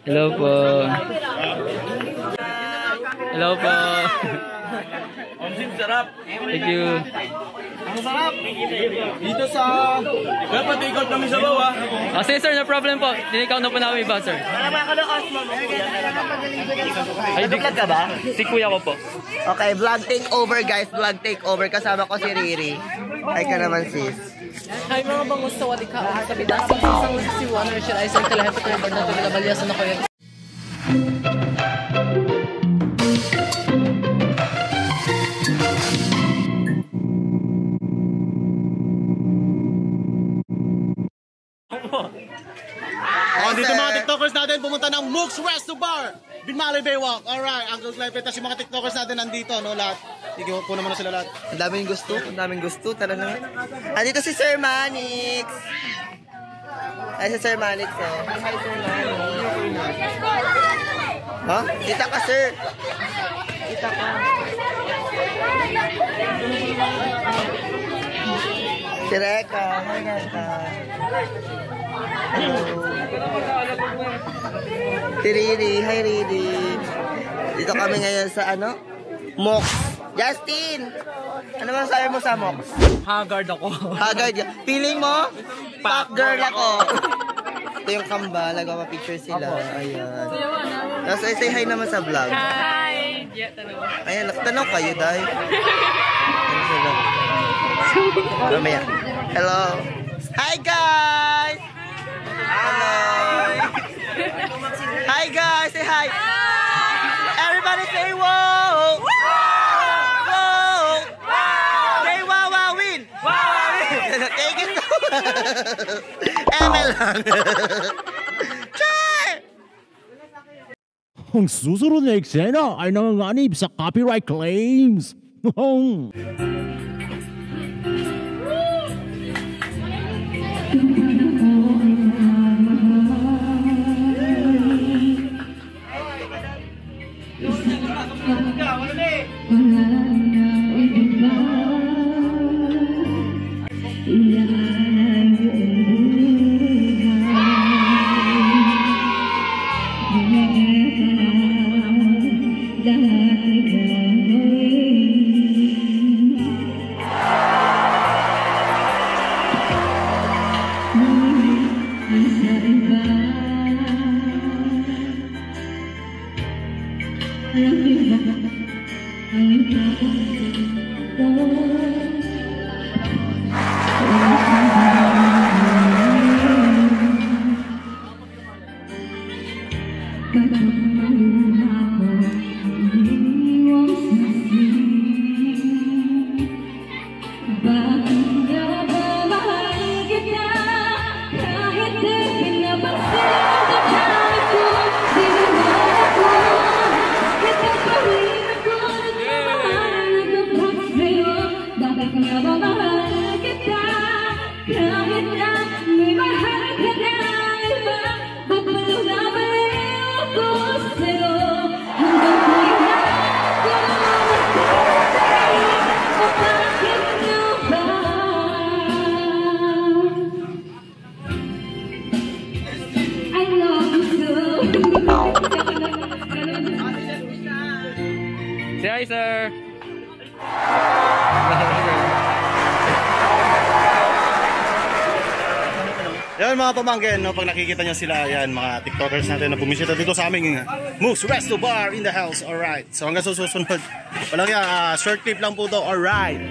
Hello po. Hello po. Sarap. Thank you. Ang sarap. Dito sa... Dapat ikot kami sa bawah. Sige sir, no problem po. Dinikaw na po namin iba sir. Ay, vlog ka ba? Si kuya ko po. Okay, vlog takeover guys. Vlog takeover. Kasama ko si Riri. Ay ka naman sis. Hi mga bangus sa wadi ka. Sa bidasang isang si Warner siya ay sa kalahat ko yung na tuloy balyasan ako yan. Dito mga TikTokers natin pumunta ng Mook's Resto Bar, Binmalay Baywalk. Alright, Uncle Clepet, si mga TikTokers natin nandito, no, lahat. Sige, po naman na sila lahat. Ang daming gusto, talaga. Andito si Sir Manix. Ay, si Sir Manix, oh. Hi, Sir Manix. Ha? Kita ka, sir. Kita ka. Si Reka. Hi, Reka. Hello. Si Riri. Hi, Riri. Dito kami ngayon sa ano? Mox. Justin! Ano ba sabi mo sa Mox? Haggard ako. Haggard. Feeling mo? Pop girl ako. Ito yung kamba. Nagpapapicture sila. Ayan. Tapos say hi naman sa vlog. Hi! Ayan, nakatanaw kayo, dahil. Ano sila? Mamaya. Hello. Hi, guys! Hello. Hi, guys! Say hi! Everybody say wow! Wow! Say wow, wow, win! Thank you so much! ML lang! Ang susunod na eksena ay nanganganib sa copyright claims. Say hi, sir. Yan mga pamangkin, no, pag nakikita nyo sila, yan mga TikTokers natin na bumisita dito sa aming Mook's Resto Bar in the house. Alright, so hanggang susunod. Walang yan, short clip lang po to. Alright.